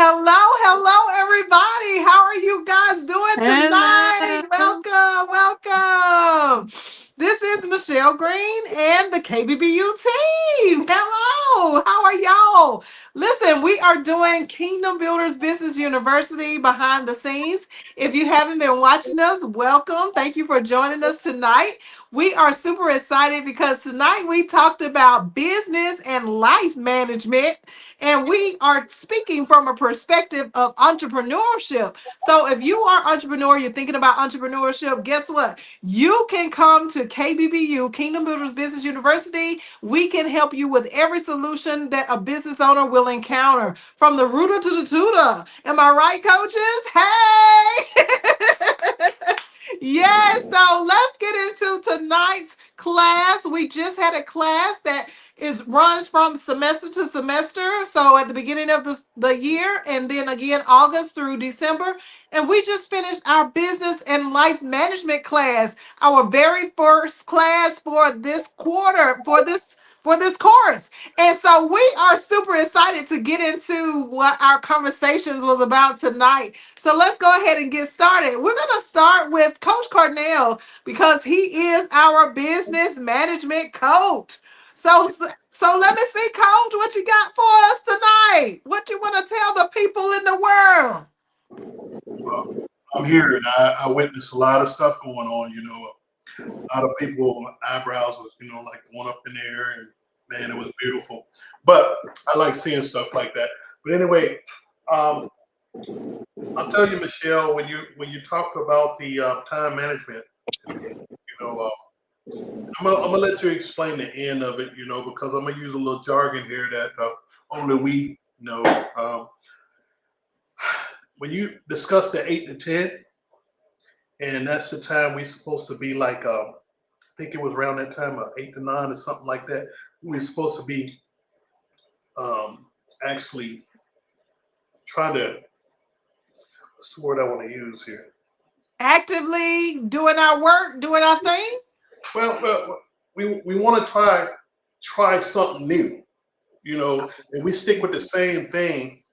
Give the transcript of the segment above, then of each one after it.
Hello, everybody. How are you guys doing tonight? Hello. Welcome. This is Michelle Green and the KBBU team. Hello, how are y'all? Listen, we are doing Kingdom Builders Business University behind the scenes. If you haven't been watching us, welcome. Thank you for joining us tonight. We are super excited because tonight we talked about business and life management, and we are speaking from a perspective of entrepreneurship. So if you are entrepreneur, you're thinking about entrepreneurship, guess what? You can come to KBBU, Kingdom Builders Business University. We can help you with every solution that a business owner will encounter, from the rooter to the tutor. Am I right, coaches? Hey! Yes, so let's get into tonight's class. We just had a class that is runs from semester to semester. So at the beginning of the year, and then again August through December. And we just finished our business and life management class, our very first class for this quarter, for this course. And so we are super excited to get into what our conversations was about tonight. So let's go ahead and get started. We're going to start with Coach Cornell because he is our business management coach. So let me see, Coach, what you got for us tonight? What you want to tell the people in the world? Well, I'm here and I witnessed a lot of stuff going on. A lot of people eyebrows was like going up in the air, and man, it was beautiful. But I like seeing stuff like that. But anyway, um, I'll tell you, Michelle, when you talk about the time management, you know, I'm gonna let you explain the end of it, because I'm gonna use a little jargon here that only we know. When you discuss the 8 to 10, and that's the time we're supposed to be like, I think it was around that time of 8 to 9 or something like that. We're supposed to be actually trying to, what's the word I want to use here? Actively doing our work, doing our thing? Well, we want to try something new, and we stick with the same thing.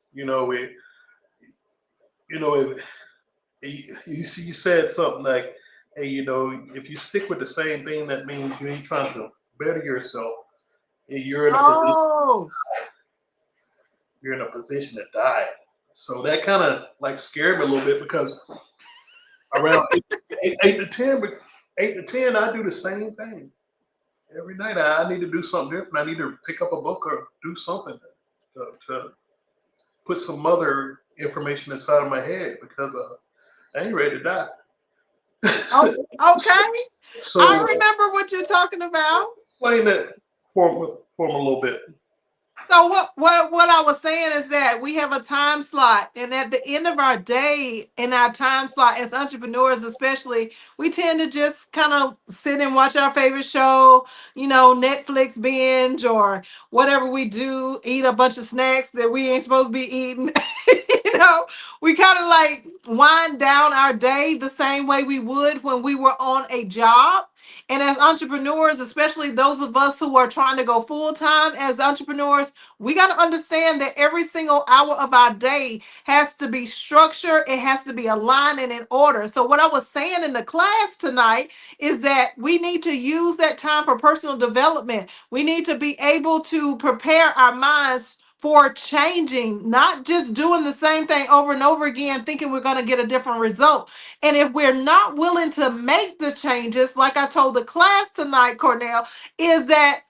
If you said something like, hey, if you stick with the same thing, that means you ain't trying to better yourself. And Oh, you're in a position to die. So that kind of like scared me a little bit, because around 8 to 10, but 8 to 10, I do the same thing every night. I need to do something different. I need to pick up a book or do something to put some other information inside of my head, because I ain't ready to die. oh, okay. I So remember what you're talking about. explain that for me a little bit. So what I was saying is that we have a time slot, and at the end of our day, in our time slot as entrepreneurs, especially, we tend to just kind of sit and watch our favorite show, Netflix binge or whatever we do, eat a bunch of snacks that we ain't supposed to be eating. you know, we kind of like wind down our day the same way we would when we were on a job. And as entrepreneurs, especially those of us who are trying to go full time as entrepreneurs, we got to understand that every single hour of our day has to be structured, it has to be aligned and in order. So, what I was saying in the class tonight is that we need to use that time for personal development. We need to be able to prepare our minds for changing, not just doing the same thing over and over again, thinking we're going to get a different result. And if we're not willing to make the changes, like I told the class tonight, Cornell, is that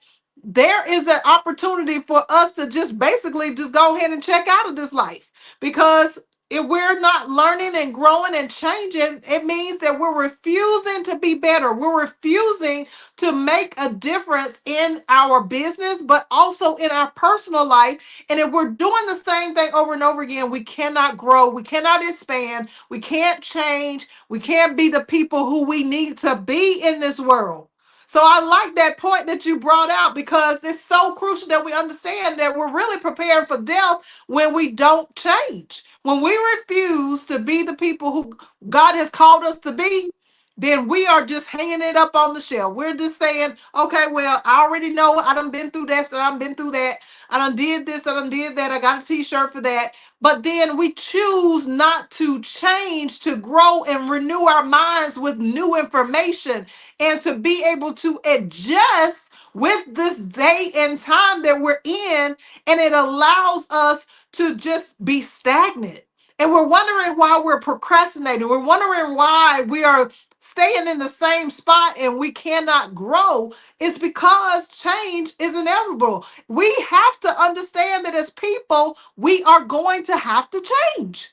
there is an opportunity for us to just basically just go ahead and check out of this life. Because if we're not learning and growing and changing, it means that we're refusing to be better. We're refusing to make a difference in our business, but also in our personal life. And if we're doing the same thing over and over again, we cannot grow, we cannot expand, we can't change, we can't be the people who we need to be in this world. So I like that point that you brought out, because it's so crucial that we understand that we're really preparing for death when we don't change. When we refuse to be the people who God has called us to be, then we are just hanging it up on the shelf. We're just saying, okay, well, I already know I done been through this and I've been through that. I done did this, I done did that. I got a t-shirt for that. But then we choose not to change, to grow and renew our minds with new information and to be able to adjust with this day and time that we're in. And it allows us to just be stagnant. And we're wondering why we're procrastinating. We're wondering why we are staying in the same spot and we cannot grow. It's because change is inevitable. We have to understand that as people, we are going to have to change.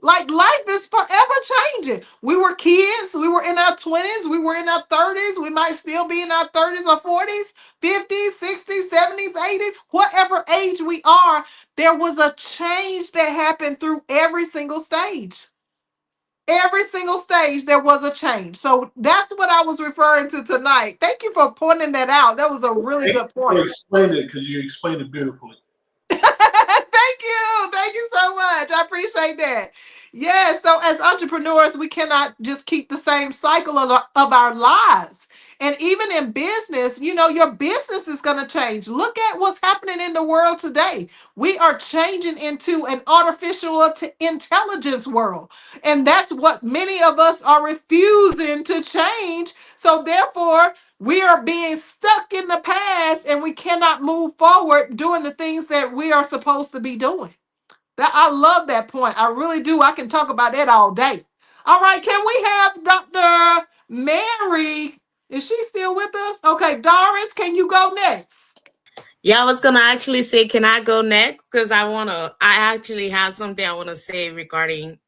Like life is forever changing. We were kids, we were in our 20s, we were in our 30s, we might still be in our 30s or 40s, 50s, 60s, 70s, 80s, whatever age we are, there was a change that happened through every single stage. Every single stage, there was a change. So that's what I was referring to tonight. Thank you for pointing that out. That was a really Thank good you for point. explaining it because you explained it beautifully. Thank you. Thank you so much. I appreciate that. Yeah. So, as entrepreneurs, we cannot just keep the same cycle of our lives. And even in business, your business is going to change. Look at what's happening in the world today. We are changing into an artificial intelligence world. And that's what many of us are refusing to change. So, therefore, we are being stuck in the past and we cannot move forward doing the things that we are supposed to be doing. That I love that point. I really do. I can talk about that all day. All right, can we have Dr. Mary? Is she still with us? Okay, Doris, can you go next? Yeah, I was gonna actually say, can I go next? Because I actually have something I wanna say regarding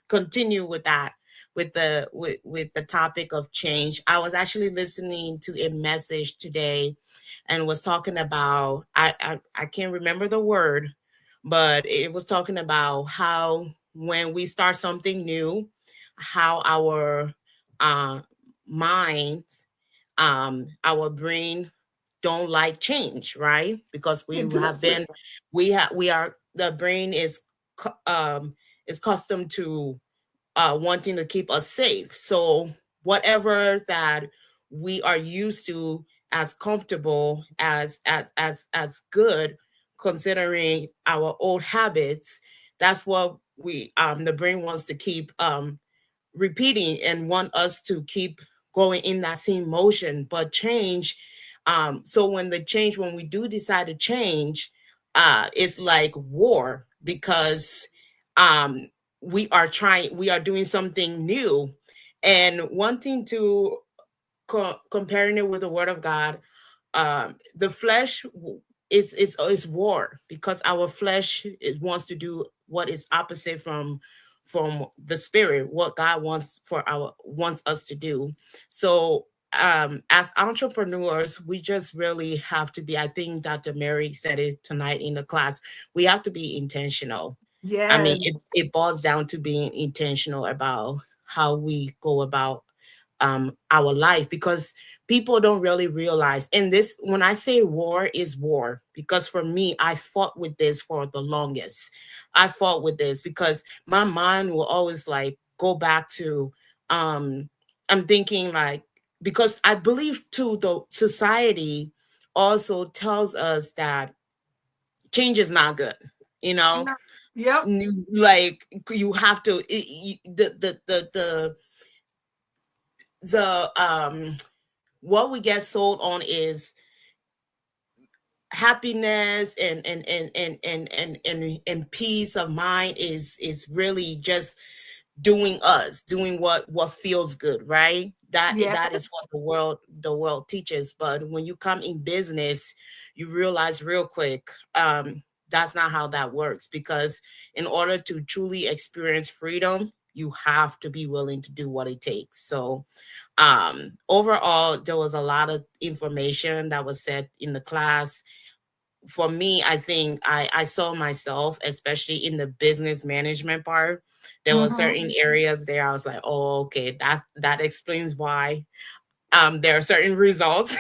continue with that with the topic of change. I was actually listening to a message today and was talking about I can't remember the word, but it was talking about how when we start something new, how our uh minds, our brain don't like change, right? Because we It have doesn't. been, we are, the brain is accustomed to wanting to keep us safe. So whatever that we are used to as comfortable as good, considering our old habits, that's what we the brain wants to keep repeating and want us to keep going in that same motion. But change, so when we do decide to change, it's like war, because um we are doing something new and wanting to comparing it with the word of God. The flesh is war, because our flesh wants to do what is opposite from the spirit, what God wants us to do. So as entrepreneurs, we just really have to be, I think Dr. Mary said it tonight in the class, we have to be intentional. I mean, Yes. it boils down to being intentional about how we go about our life, because people don't really realize. And this, when I say war, is war, because for me, I fought with this for the longest. I fought with this because my mind will always like go back to I'm thinking like, because I believe too the society also tells us that change is not good, you know. Yep. Like you have to the what we get sold on is happiness and peace of mind is really just doing doing what feels good, right? That is Yes. what the world teaches. But when you come in business, you realize real quick, that's not how that works, because in order to truly experience freedom, you have to be willing to do what it takes. So overall, there was a lot of information that was said in the class. For me, I think I saw myself, especially in the business management part. There were Mhm. certain areas there I was like, oh, okay, that explains why there are certain results.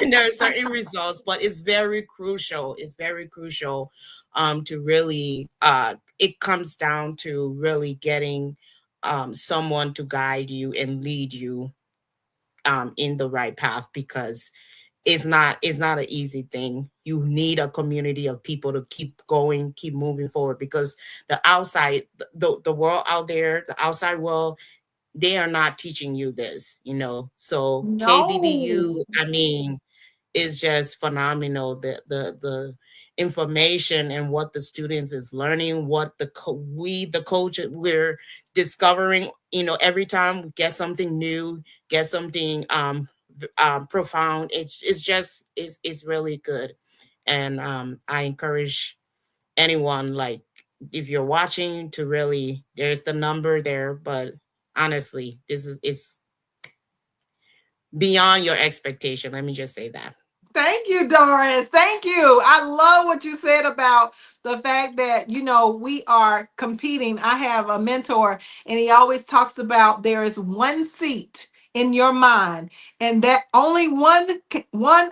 There are certain results, but it's very crucial. It's very crucial to really it comes down to really getting someone to guide you and lead you in the right path, because it's not an easy thing. You need a community of people to keep going, keep moving forward, because the outside, the world out there, the outside world, they are not teaching you this, So No. KBBU, I mean, is just phenomenal. The information and what the students is learning, what the coach, we're discovering, every time we get something new, get something profound. It's really good. And I encourage anyone, like, if you're watching, to really, there's the number there, but honestly, this is beyond your expectation. Let me just say that. Thank you, Doris. Thank you. I love what you said about the fact that, we are competing. I have a mentor, and he always talks about there is one seat in your mind, and that only one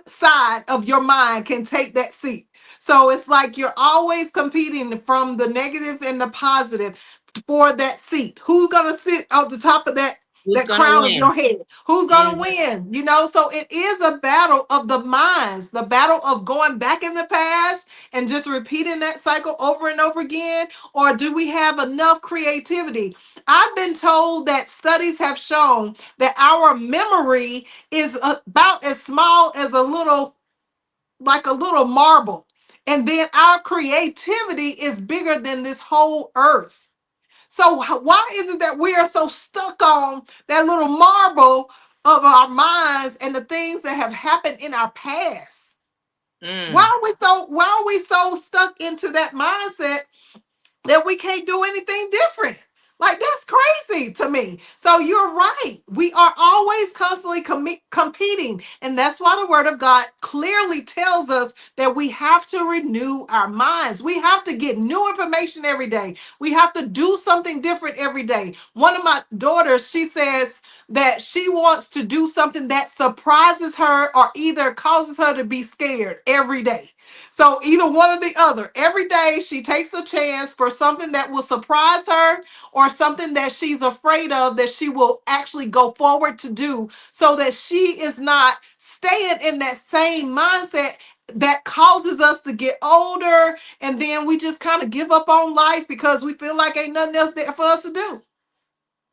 side of your mind can take that seat. So it's like you're always competing from the negative and the positive for that seat. Who's going to sit on the top of Who's that gonna crown of win? your head? Who's going to Mhm. win? So it is a battle of the minds, the battle of going back in the past and just repeating that cycle over and over again. Or do we have enough creativity? I've been told that studies have shown that our memory is about as small as like a little marble. And then our creativity is bigger than this whole earth. So why is it that we are so stuck on that little marble of our minds and the things that have happened in our past? Why Mm. are we so stuck into that mindset that we can't do anything different? Like, that's crazy to me. So you're right. We are always constantly competing. And that's why the word of God clearly tells us that we have to renew our minds. We have to get new information every day. We have to do something different every day. One of my daughters, she says that she wants to do something that surprises her or either causes her to be scared every day. So either one or the other. Every day she takes a chance for something that will surprise her or something that she's afraid of that she will actually go forward to do, so that she is not staying in that same mindset that causes us to get older, and then we just kind of give up on life because we feel like ain't nothing else there for us to do.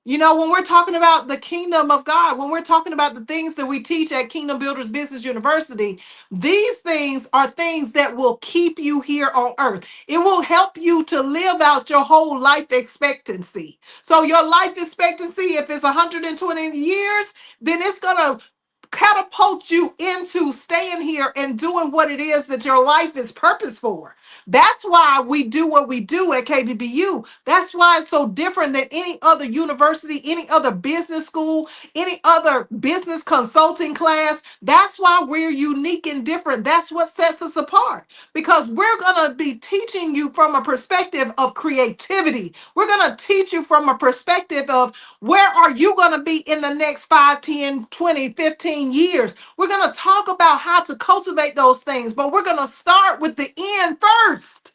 When we're talking about the kingdom of God, when we're talking about the things that we teach at Kingdom Builders Business University, these things are things that will keep you here on earth. It will help you to live out your whole life expectancy. So your life expectancy, if it's 120 years, then it's going to catapult you into staying here and doing what it is that your life is purpose for. That's why we do what we do at KBBU. That's why it's so different than any other university, any other business school, any other business consulting class. That's why we're unique and different. That's what sets us apart, because we're going to be teaching you from a perspective of creativity. We're going to teach you from a perspective of where are you going to be in the next 5, 10, 20, 15 years. We're going to talk about how to cultivate those things, but we're going to start with the end first,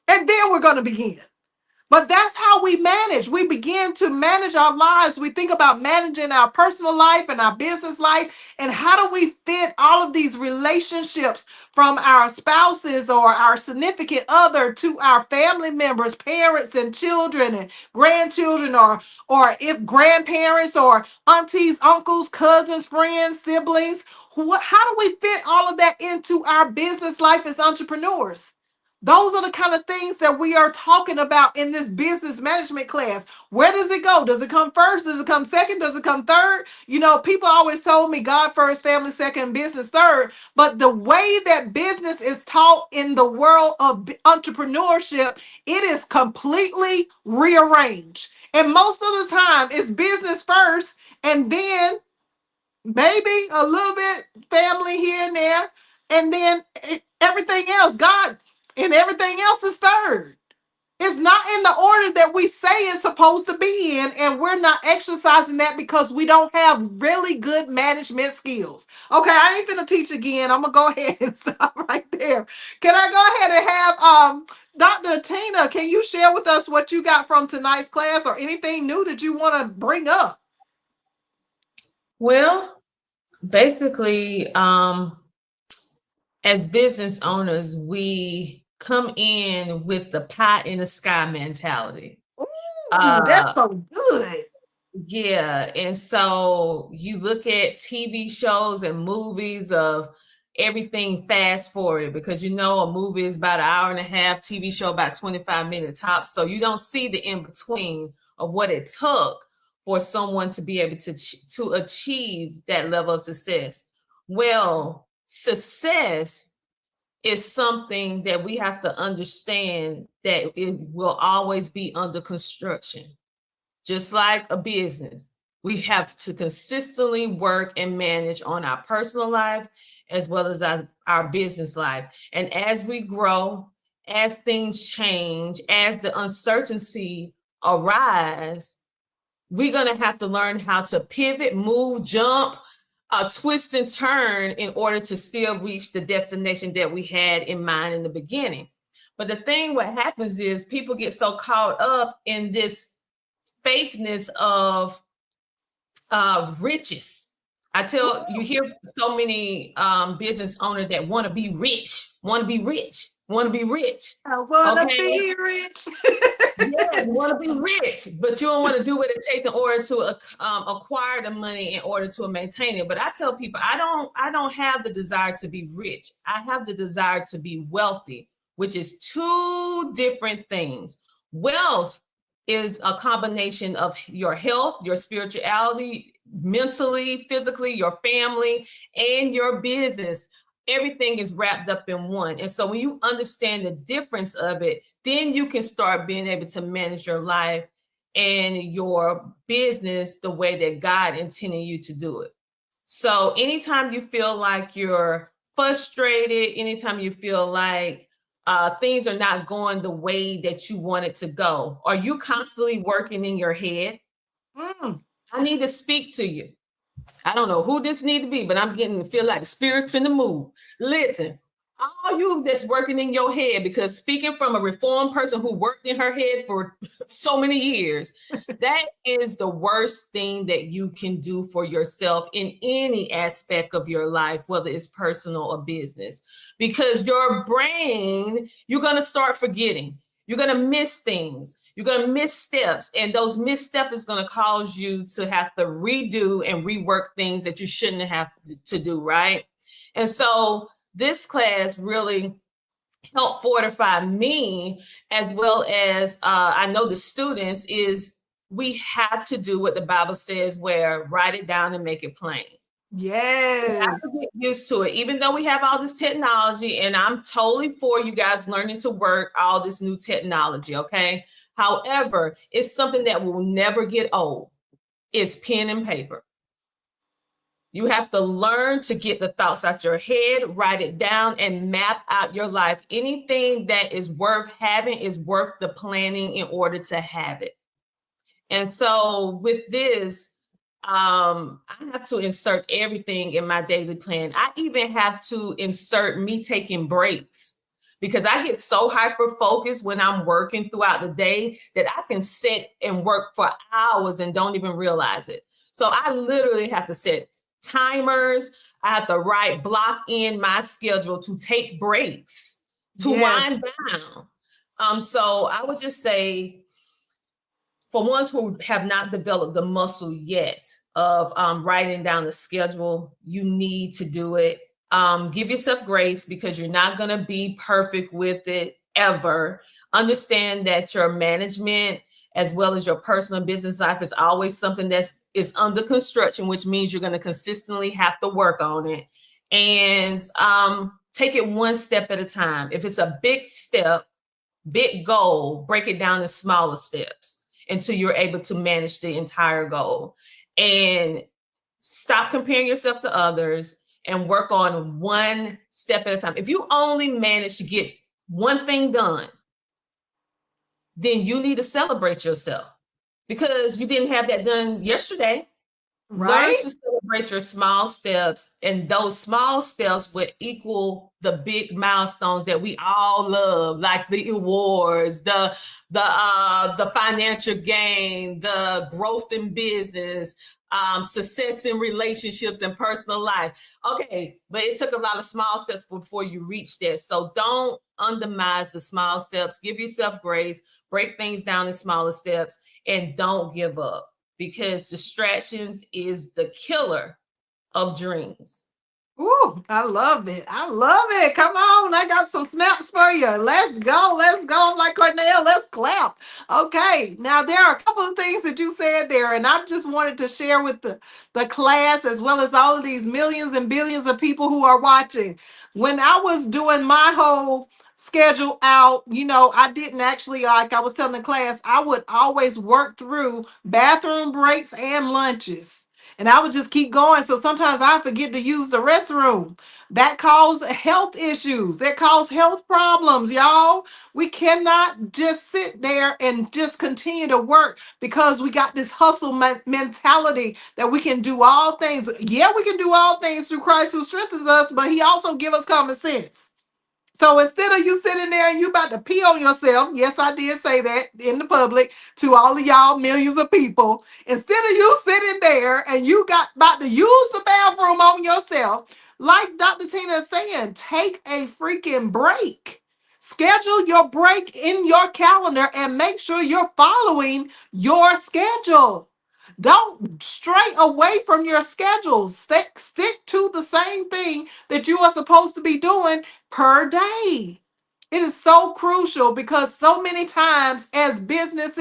and then we're going to begin. But that's how we manage. We begin to manage our lives. We think about managing our personal life and our business life. And how do we fit all of these relationships, from our spouses or our significant other to our family members, parents and children and grandchildren, or if grandparents or aunties, uncles, cousins, friends, siblings. How do we fit all of that into our business life as entrepreneurs? Those are the kind of things that we are talking about in this business management class. Where does it go? Does it come first? Does it come second? Does it come third? People always told me God first, family second, business third. But the way that business is taught in the world of entrepreneurship, it is completely rearranged. And most of the time, it's business first, and then maybe a little bit family here and there, and then everything else, God, and everything else is third. It's not in the order that we say it's supposed to be in, and we're not exercising that because we don't have really good management skills. Okay, I ain't gonna teach again. I'm gonna go ahead and stop right there. Can I go ahead and have Dr. Tina, can you share with us what you got from tonight's class or anything new that you want to bring up? Well, basically, as business owners, we come in with the pie in the sky mentality. Ooh, that's so good. Yeah. And so you look at TV shows and movies of everything fast forwarded, because you know a movie is about an hour and a half, TV show about 25 minutes tops. So you don't see the in between of what it took for someone to be able to achieve that level of success. Well, success is something that we have to understand that it will always be under construction. Just like a business, we have to consistently work and manage on our personal life as well as our business life. And as we grow, as things change, as the uncertainty arise, we're going to have to learn how to pivot, move, jump, twist and turn in order to still reach the destination that we had in mind in the beginning. But the thing what happens is people get so caught up in this fakeness of riches. I tell you, hear so many business owners that want to be rich, want to be rich, want to be rich. I want to be rich. Yeah, you want to be rich, but you don't want to do what it takes in order to acquire the money in order to maintain it. But I tell people, I don't have the desire to be rich. I have the desire to be wealthy, which is two different things. Wealth is a combination of your health, your spirituality, mentally, physically, your family, and your business. Everything is wrapped up in one. And so when you understand the difference of it, then you can start being able to manage your life and your business the way that God intended you to do it. So anytime you feel like you're frustrated, anytime you feel like things are not going the way that you want it to go, are you constantly working in your head? I need to speak to you. I don't know who this needs to be, but I'm getting to feel like the spirit finna move. Listen, all you that's working in your head, because speaking from a reformed person who worked in her head for so many years, that is the worst thing that you can do for yourself in any aspect of your life, whether it's personal or business, because your brain, you're going to start forgetting. You're going to miss things. You're going to miss steps. And those missteps is going to cause you to have to redo and rework things that you shouldn't have to do, right? And so this class really helped fortify me, as well as I know the students, is we have to do what the Bible says, where write it down and make it plain. Yes. We have to get used to it, even though we have all this technology, and I'm totally for you guys learning to work all this new technology, okay? However, it's something that will never get old. It's pen and paper. You have to learn to get the thoughts out your head, write it down, and map out your life. Anything that is worth having is worth the planning in order to have it. And so with this, I have to insert everything in my daily plan. I even have to insert me taking breaks, because I get so hyper focused when I'm working throughout the day that I can sit and work for hours and don't even realize it. So I literally have to set timers. I have to block in my schedule to take breaks, to wind down. So I would just say, for ones who have not developed the muscle yet of writing down the schedule, you need to do it. Give yourself grace, because you're not going to be perfect with it ever. Understand that your management, as well as your personal business life, is always something that is under construction, which means you're going to consistently have to work on it. And take it one step at a time. If it's a big step, big goal, break it down in smaller steps until you're able to manage the entire goal. And stop comparing yourself to others and work on one step at a time. If you only manage to get one thing done, then you need to celebrate yourself, because you didn't have that done yesterday. Right? Learn to celebrate your small steps, and those small steps will equal the big milestones that we all love, like the awards, the financial gain, the growth in business, success in relationships and personal life. Okay, but it took a lot of small steps before you reach that. So don't undermine the small steps. Give yourself grace, break things down in smaller steps, and don't give up, because distractions is the killer of dreams. Ooh, I love it. I love it. Come on. I got some snaps for you. Let's go. Let's go. I'm like Cornell. Let's clap. Okay. Now, there are a couple of things that you said there, and I just wanted to share with the class as well as all of these millions and billions of people who are watching. When I was doing my whole schedule out, I didn't actually, like I was telling the class, I would always work through bathroom breaks and lunches. And I would just keep going. So sometimes I forget to use the restroom. That causes health issues. That causes health problems, y'all. We cannot just sit there and just continue to work because we got this hustle mentality that we can do all things. Yeah, we can do all things through Christ who strengthens us, but he also give us common sense. So instead of you sitting there and you about to pee on yourself, yes, I did say that in the public to all of y'all millions of people. Instead of you sitting there and you got about to use the bathroom on yourself, like Dr. Tina is saying, take a freaking break. Schedule your break in your calendar and make sure you're following your schedule. Don't stray away from your schedule. Stick to the same thing that you are supposed to be doing per day. It is so crucial because so many times as business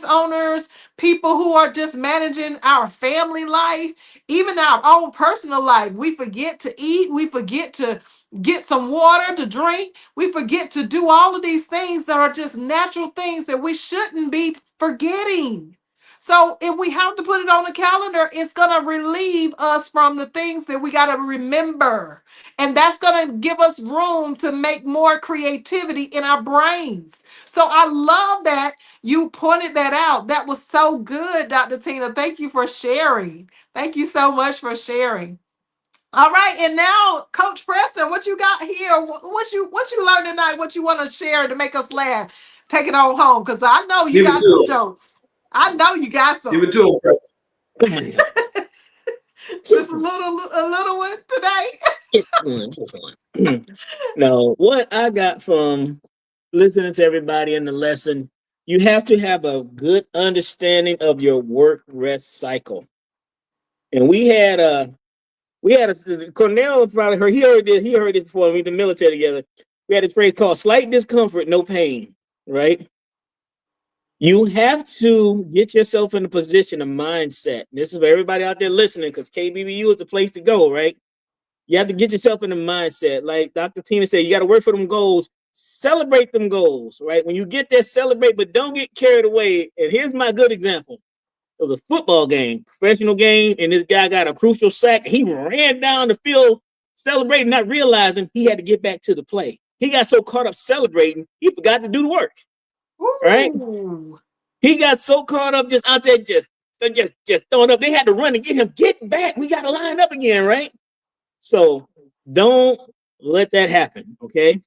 owners, people who are just managing our family life, even our own personal life, we forget to eat, we forget to get some water to drink, we forget to do all of these things that are just natural things that we shouldn't be forgetting. So if we have to put it on the calendar, it's going to relieve us from the things that we got to remember. And that's going to give us room to make more creativity in our brains. So I love that you pointed that out. That was so good, Dr. Tina. Thank you for sharing. Thank you so much for sharing. All right, and now, Coach Preston, what you got here? What you learned tonight? What you want to share to make us laugh? Take it on home, because I know you Give it got to some him. jokes. I know you got Give some. it to him, Preston. Just a little one today. Just one. No, what I got from listening to everybody in the lesson, you have to have a good understanding of your work rest cycle. And we had a Cornell probably heard he heard this before we were in the military together. We had a phrase called slight discomfort, no pain, right? You have to get yourself in a position, a mindset. This is for everybody out there listening, because KBBU is the place to go, right? You have to get yourself in the mindset. Like Dr. Tina said, you got to work for them goals. Celebrate them goals, right? When you get there, celebrate, but don't get carried away. And here's my good example. It was a football game, professional game, and this guy got a crucial sack. He ran down the field celebrating, not realizing he had to get back to the play. He got so caught up celebrating, he forgot to do the work. Right? Ooh. He got so caught up just out there, just throwing up. They had to run and get back. We got to line up again, right? So don't let that happen, okay?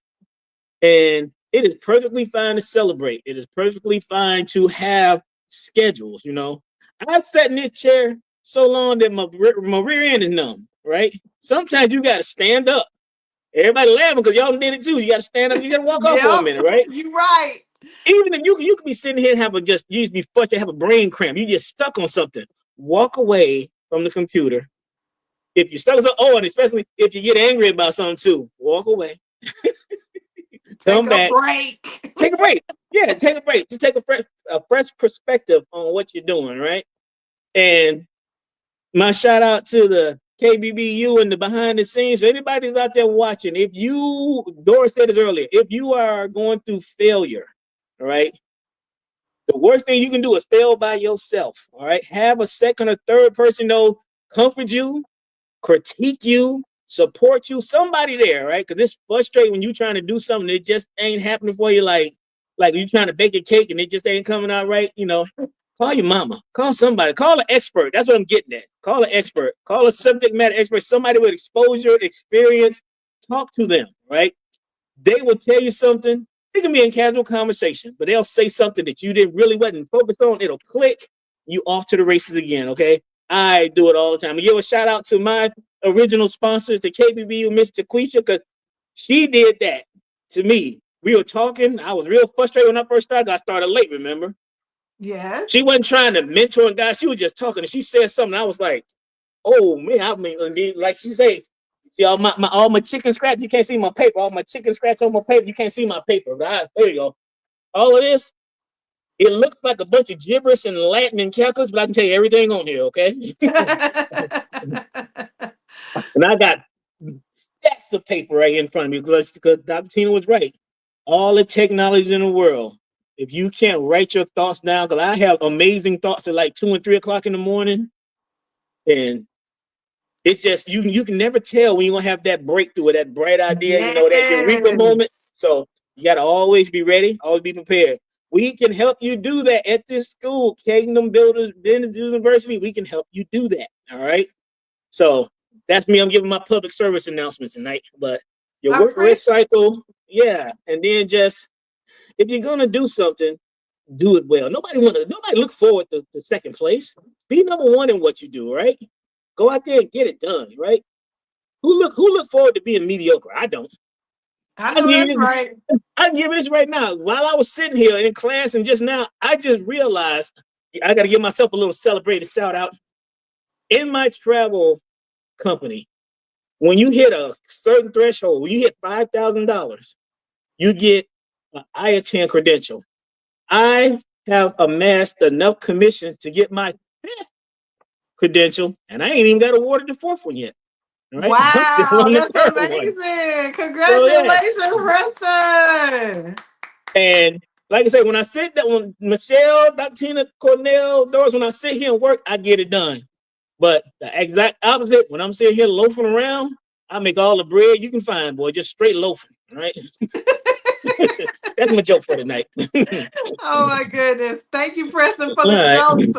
And it is perfectly fine to celebrate. It is perfectly fine to have schedules, I've sat in this chair so long that my rear end is numb, right? Sometimes you got to stand up. Everybody laughing because y'all did it too. You got to stand up. You got to walk off for a minute, right? You're right. Even if you could be sitting here and you just be frustrated, have a brain cramp. You just stuck on something. Walk away from the computer. If you're stuck on something, and especially if you get angry about something too, walk away. Come back. Break. Take a break. Yeah, take a break. Just take a fresh perspective on what you're doing, right? And my shout out to the KBBU and the behind the scenes. For anybody's out there watching, Doris said this earlier, if you are going through failure, all right, the worst thing you can do is fail by yourself, all right? Have a second or third person, comfort you, critique you, support you, somebody there, right? Because it's frustrating when you're trying to do something that just ain't happening for you, like you're trying to bake a cake and it just ain't coming out right, Call your mama. Call somebody. Call an expert. That's what I'm getting at. Call an expert. Call a subject matter expert. Somebody with exposure, experience. Talk to them, right? They will tell you something. It can be in casual conversation, but they'll say something that you didn't really wasn't focused on. It'll click. You off to the races again, okay? I do it all the time. I give a shout out to my original sponsor, to KBBU, Miss Jaquisha, because she did that to me. We were talking. I was real frustrated when I first started. I started late, remember? Yes. She wasn't trying to mentor and guys. She was just talking, and she said something. I was like, "Oh man!" I mean, like she said, "See all my chicken scratch. You can't see my paper. All my chicken scratch on my paper. You can't see my paper." Right? There you go. All of this. It looks like a bunch of gibberish and Latin and calculus, but I can tell you everything on here. Okay. And I got stacks of paper right in front of me because Dr. Tina was right. All the technology in the world, if you can't write your thoughts down, because I have amazing thoughts at like 2 and 3 o'clock in the morning, and it's just you can never tell when you're gonna have that breakthrough or that bright idea, that eureka moment. Yes. So you gotta always be ready, always be prepared. We can help you do that at this school, Kingdom Builders Business University. We can help you do that. All right. So that's me. I'm giving my public service announcements tonight. But your I work rest appreciate cycle, yeah. And then just if you're gonna do something, do it well. Nobody look forward to second place. Be number one in what you do, right? Go out there and get it done, right? Who look forward to being mediocre? I don't. I I know give that's you right. I give you this right now. While I was sitting here in class and just now, I just realized I got to give myself a little celebrated shout out. In my travel company, when you hit a certain threshold, when you hit $5,000, you get an I-10 credential. I have amassed enough commission to get my fifth credential, and I ain't even got awarded the fourth one yet. Right? I'm still Wow, on the that's third one. amazing. So yeah. Congratulations, Preston. And like I said, when I sit that when Michelle, Dr. Tina, Cornell, Doris, when I sit here and work, I get it done. But the exact opposite, when I'm sitting here loafing around, I make all the bread you can find, boy, just straight loafing, right? That's my joke for tonight. Oh my goodness. Thank you, Preston, for All the right. jokes.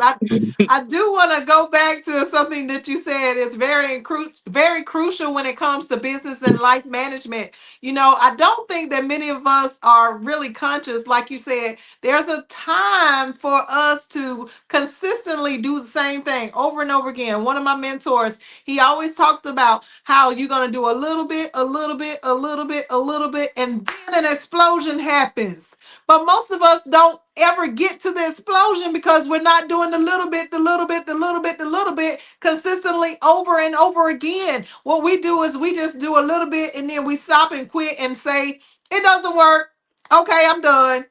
I do want to go back to something that you said is very crucial when it comes to business and life management. I don't think that many of us are really conscious. Like you said, there's a time for us to consistently do the same thing over and over again. One of my mentors, he always talked about how you're going to do a little bit, a little bit, a little bit, a little bit, and then an explosion happens. But most of us don't ever get to the explosion because we're not doing the little bit, the little bit, the little bit, the little bit consistently over and over again. What we do is we just do a little bit and then we stop and quit and say, it doesn't work. Okay, I'm done.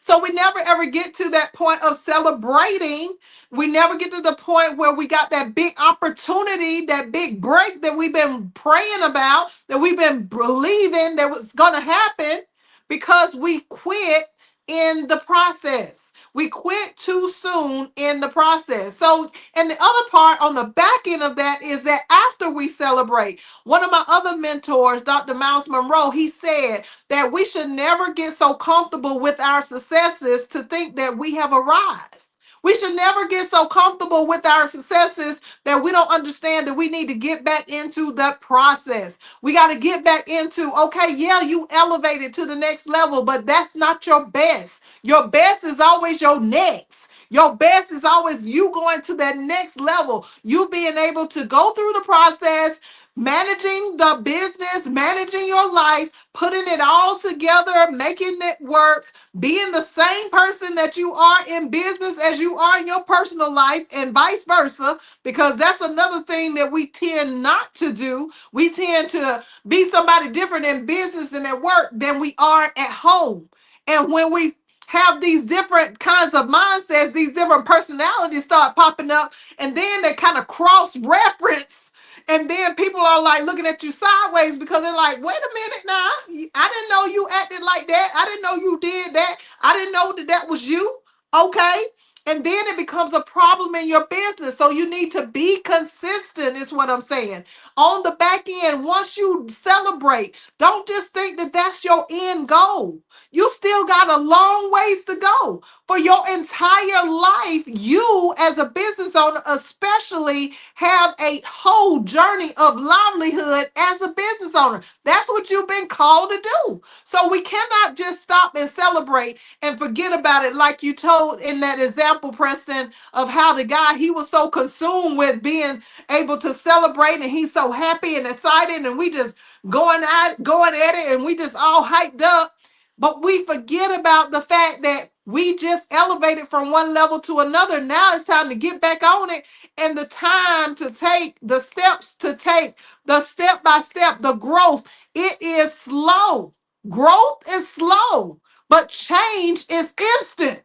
So we never ever get to that point of celebrating. We never get to the point where we got that big opportunity, that big break that we've been praying about, that we've been believing that was going to happen, because we quit in the process. We quit too soon in the process. So, and the other part on the back end of that is that after we celebrate, one of my other mentors, Dr. Miles Monroe, he said that we should never get so comfortable with our successes to think that we have arrived. We should never get so comfortable with our successes that we don't understand that we need to get back into the process. We got to get back into, okay, yeah, you elevated to the next level, but that's not your best. Your best is always your next. Your best is always you going to that next level. You being able to go through the process, managing the business, managing your life, putting it all together, making it work, being the same person that you are in business as you are in your personal life, and vice versa, because that's another thing that we tend not to do. We tend to be somebody different in business and at work than we are at home. And when we have these different kinds of mindsets, these different personalities start popping up, and then they kind of cross reference. And then people are like looking at you sideways because they're like, wait a minute now. I didn't know you acted like that. I didn't know you did that. I didn't know that that was you. Okay. And then it becomes a problem in your business. So you need to be consistent, is what I'm saying. On the back end, once you celebrate, don't just think that that's your end goal. You still got a long ways to go. For your entire life, you as a business owner, especially, have a whole journey of livelihood as a business owner. That's what you've been called to do. So we cannot just stop and celebrate and forget about it, like you told in that example, Preston, of how the guy, he was so consumed with being able to celebrate, and he's so happy and excited, and we just going at it, and we just all hyped up. But we forget about the fact that we just elevated from one level to another. Now it's time to get back on it, and the time to take the steps, to take the step by step, the growth. It is slow. Growth is slow, but change is instant.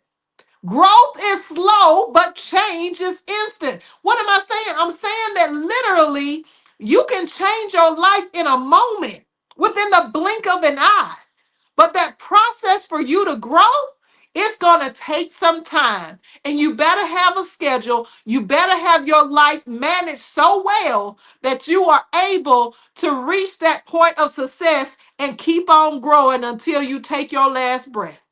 Growth is slow, but change is instant. What am I saying? I'm saying that literally you can change your life in a moment, within the blink of an eye. But that process for you to grow, it's going to take some time. And you better have a schedule. You better have your life managed so well that you are able to reach that point of success and keep on growing until you take your last breath.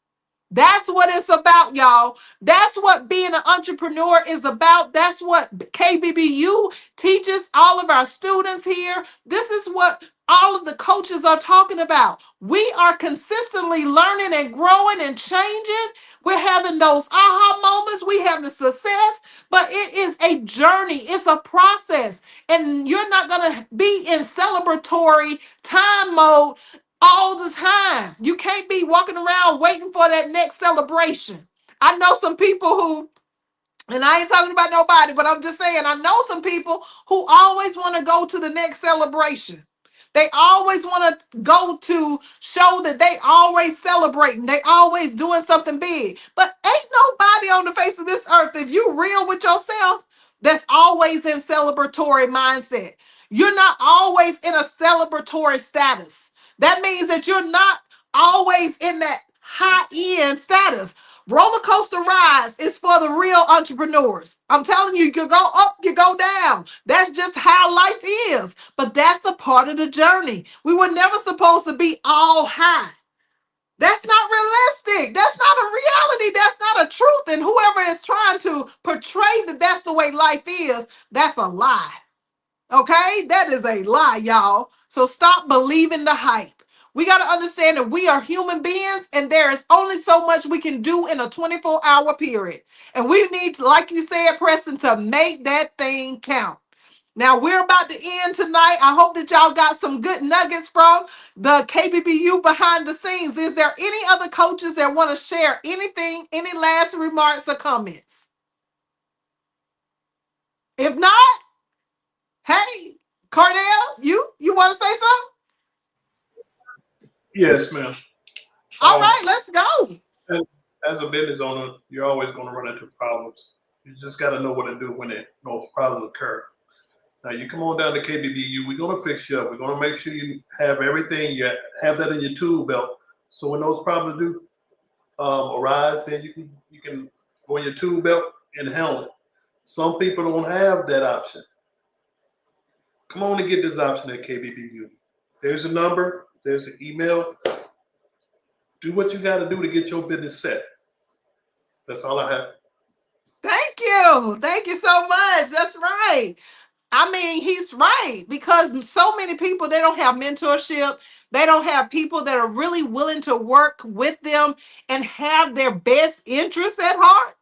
That's what it's about, y'all. That's what being an entrepreneur is about. That's what KBBU teaches all of our students here. This is what all of the coaches are talking about. We are consistently learning and growing and changing. We're having those aha moments. We having success, but it is a journey. It's a process. And you're not going to be in celebratory time mode all the time. You can't be walking around waiting for that next celebration. I know some people who, and I ain't talking about nobody, but I'm just saying, I know some people who always want to go to the next celebration. They always want to go to show that they always celebrating. They always doing something big. But ain't nobody on the face of this earth, if you real with yourself, that's always in celebratory mindset. You're not always in a celebratory status. That means that you're not always in that high end status. Roller coaster rides is for the real entrepreneurs. I'm telling you, you go up, you go down. That's just how life is. But that's a part of the journey. We were never supposed to be all high. That's not realistic. That's not a reality. That's not a truth. And whoever is trying to portray that that's the way life is, that's a lie. Okay? That is a lie, y'all. So stop believing the hype. We got to understand that we are human beings, and there is only so much we can do in a 24-hour period. And we need, like you said, Preston, to make that thing count. Now, we're about to end tonight. I hope that y'all got some good nuggets from the KBBU behind the scenes. Is there any other coaches that want to share anything, any last remarks or comments? If not, hey, Cardell, you want to say something? Yes, ma'am. All right, let's go. As a business owner, you're always going to run into problems. You just got to know what to do when those problems occur. Now, you come on down to KBBU, we're going to fix you up. We're going to make sure you have everything, you have that in your tool belt. So when those problems do arise, then you can go in your tool belt and handle it. Some people don't have that option. Come on and get this option at KBBU. There's a number, there's an email. Do what you got to do to get your business set. That's all I have. Thank you. Thank you so much. That's right. I mean, he's right, because so many people, they don't have mentorship. They don't have people that are really willing to work with them and have their best interests at heart.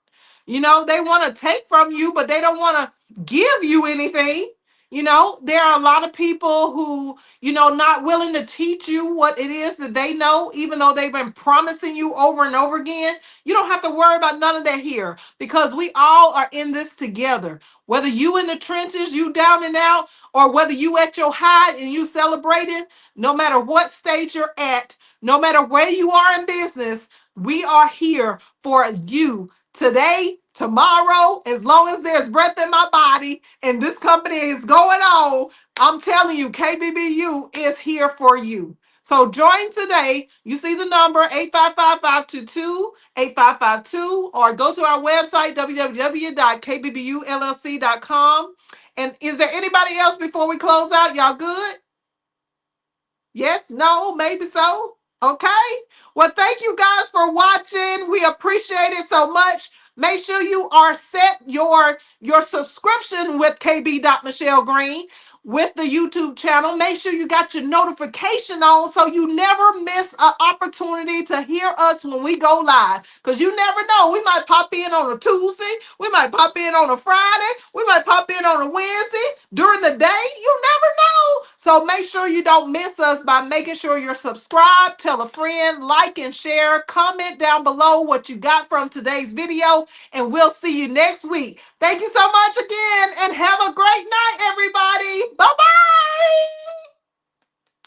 You know, they want to take from you, but they don't want to give you anything. You know, there are a lot of people who, not willing to teach you what it is that they know, even though they've been promising you over and over again. You don't have to worry about none of that here, because we all are in this together. Whether you in the trenches, you down and out, or whether you at your high and you celebrating, no matter what stage you're at, no matter where you are in business, we are here for you today, tomorrow, as long as there's breath in my body and this company is going on. I'm telling you, KBBU is here for you. So join today. You see the number 855-522-8552, or go to our website, www.kbbullc.com. And is there anybody else before we close out? Y'all good? Yes, no, maybe so. Okay. Well, thank you guys for watching. We appreciate it so much. Make sure you are set your subscription with KB. Michelle Green with the YouTube channel. Make sure you got your notification on so you never miss an opportunity to hear us when we go live. Because you never know. We might pop in on a Tuesday. We might pop in on a Friday. We might pop in on a Wednesday during the day. You never know. So make sure you don't miss us by making sure you're subscribed. Tell a friend, like and share. Comment down below what you got from today's video, and we'll see you next week. Thank you so much again, and have a great night, everybody. Bye-bye.